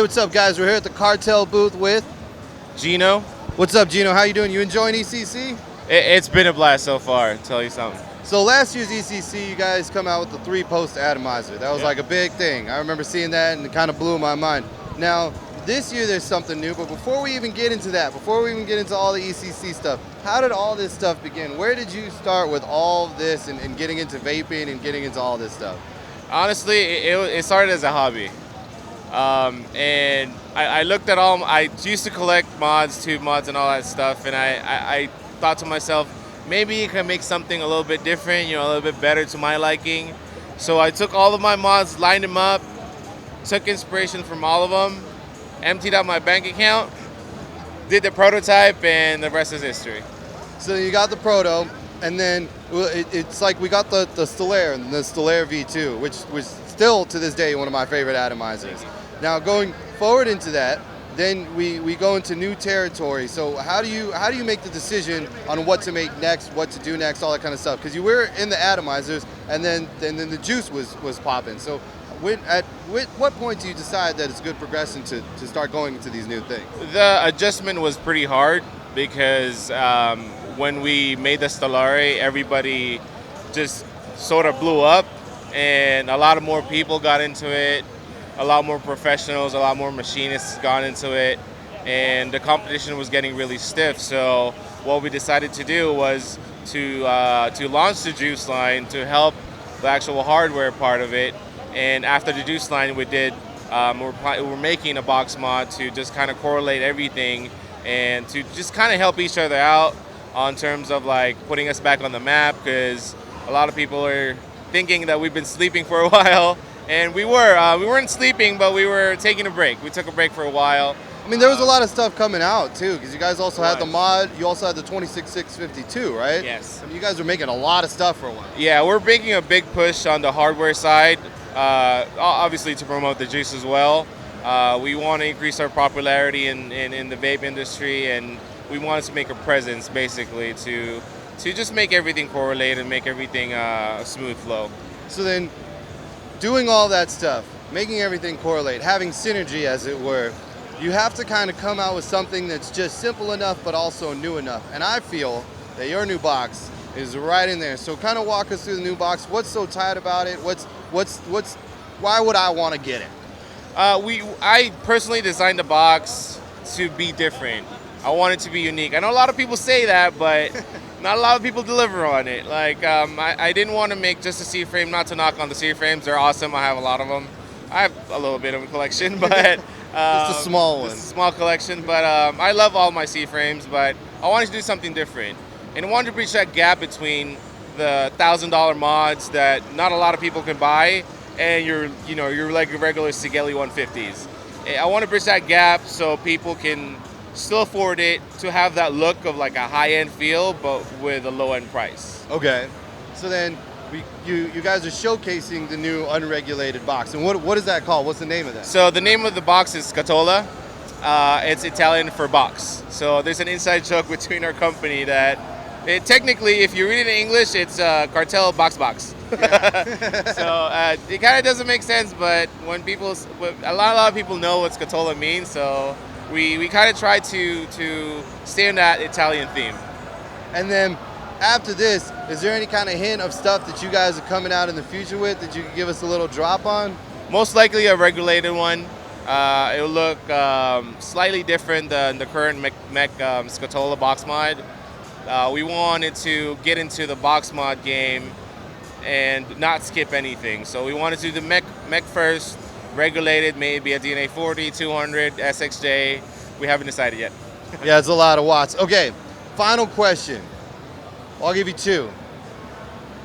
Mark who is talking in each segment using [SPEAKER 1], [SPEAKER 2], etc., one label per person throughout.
[SPEAKER 1] what's up, guys? We're here at the Cartel booth with
[SPEAKER 2] Gino.
[SPEAKER 1] What's up, Gino? How you doing? You enjoying ECC?
[SPEAKER 2] It's been a blast so far, I'll tell you something.
[SPEAKER 1] So last year's ECC, you guys come out with the 3-post atomizer. That was like a big thing. I remember seeing that and it kind of blew my mind. Now, this year there's something new, but before we even get into that, before we even get into all the ECC stuff, how did all this stuff begin? Where did you start with all of this and getting into vaping and getting into all this stuff?
[SPEAKER 2] Honestly, it started as a hobby. And I looked at I used to collect mods, tube mods, and all that stuff, and I thought to myself, maybe you can make something a little bit different, a little bit better to my liking. So I took all of my mods, lined them up, took inspiration from all of them, emptied out my bank account, did the prototype, and the rest is history.
[SPEAKER 1] So you got the proto, and then it's like we got the Stellaire and the Stellaire V2, which was still to this day one of my favorite atomizers. Now going forward into that, then we go into new territory. So how do you make the decision on what to make next, what to do next, all that kind of stuff? Because you were in the atomizers, and then the juice was popping. So at what point do you decide that it's good progression to start going into these new things?
[SPEAKER 2] The adjustment was pretty hard because when we made the Stellaire, everybody just sort of blew up, and a lot of more people got into it. A lot more professionals, a lot more machinists got into it, and the competition was getting really stiff. So what we decided to do was to launch the juice line to help the actual hardware part of it. And after the juice line, we did we're making a box mod to just kind of correlate everything and to just kind of help each other out on terms of like putting us back on the map, because a lot of people are thinking that we've been sleeping for a while. And we weren't sleeping, but we were taking a break. We took a break for a while.
[SPEAKER 1] I mean, there was a lot of stuff coming out too, because you guys also had the mod. You also had the 26652, right?
[SPEAKER 2] Yes.
[SPEAKER 1] I mean, you guys were making a lot of stuff for a while.
[SPEAKER 2] Yeah, we're making a big push on the hardware side, obviously to promote the juice as well. We want to increase our popularity in the vape industry, and we wanted to make a presence, basically, to just make everything correlate and make everything a smooth flow.
[SPEAKER 1] So then, doing all that stuff, making everything correlate, having synergy, as it were, you have to kind of come out with something that's just simple enough but also new enough. And I feel that your new box is right in there. So kind of walk us through the new box. What's so tight about it? Why would I want to get it?
[SPEAKER 2] I personally designed the box to be different. I want it to be unique. I know a lot of people say that, but not a lot of people deliver on it. Like, I didn't want to make just a C-frame, not to knock on the C-frames. They're awesome. I have a lot of them. I have a little bit of a collection, but
[SPEAKER 1] just a small one.
[SPEAKER 2] Just a small collection, but I love all my C-frames, but I wanted to do something different. And I wanted to bridge that gap between the $1,000 mods that not a lot of people can buy and your like regular Sigeli 150s. I want to bridge that gap so people can still afford it, to have that look of like a high-end feel, but with a low-end price.
[SPEAKER 1] Okay. So then you guys are showcasing the new unregulated box. And what is that called? What's the name of that?
[SPEAKER 2] So the name of the box is Scatola. It's Italian for box. So there's an inside joke between our company that technically, if you read it in English, it's Cartel box. So it kind of doesn't make sense, but when a lot of people know what Scatola means, so we kind of try to stay on that Italian theme.
[SPEAKER 1] And then after this, is there any kind of hint of stuff that you guys are coming out in the future with that you could give us a little drop on?
[SPEAKER 2] Most likely a regulated one. It'll look slightly different than the current mech Scatola box mod. We wanted to get into the box mod game and not skip anything. So we wanted to do the mech first, regulated, maybe a DNA 40, 200, SXJ. We haven't decided yet.
[SPEAKER 1] Yeah, it's a lot of watts. Okay, final question. I'll give you two.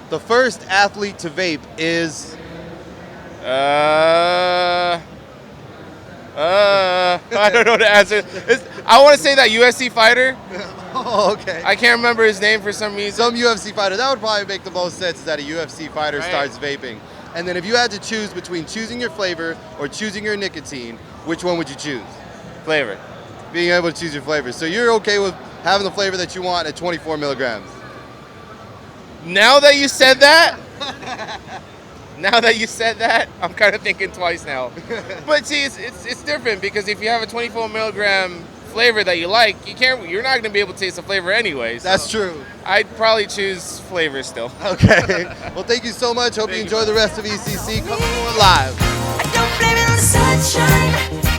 [SPEAKER 1] The first athlete to vape is?
[SPEAKER 2] I don't know the answer. I want to say that UFC fighter.
[SPEAKER 1] Oh, okay.
[SPEAKER 2] I can't remember his name for some reason.
[SPEAKER 1] Some UFC fighter. That would probably make the most sense, that a UFC fighter starts vaping. And then if you had to choose between choosing your flavor or choosing your nicotine, which one would you choose?
[SPEAKER 2] Flavor.
[SPEAKER 1] Being able to choose your flavor. So you're okay with having the flavor that you want at 24 milligrams?
[SPEAKER 2] Now that you said that, Now that you said that, I'm kind of thinking twice now. But see, it's different because if you have a 24 milligram flavor that you like, you're not going to be able to taste the flavor anyway. So
[SPEAKER 1] That's true.
[SPEAKER 2] I'd probably choose flavor still.
[SPEAKER 1] Okay. Well, thank you so much. Hope you enjoy the rest of ECC. Coming on live.
[SPEAKER 3] I don't blame it on the sunshine.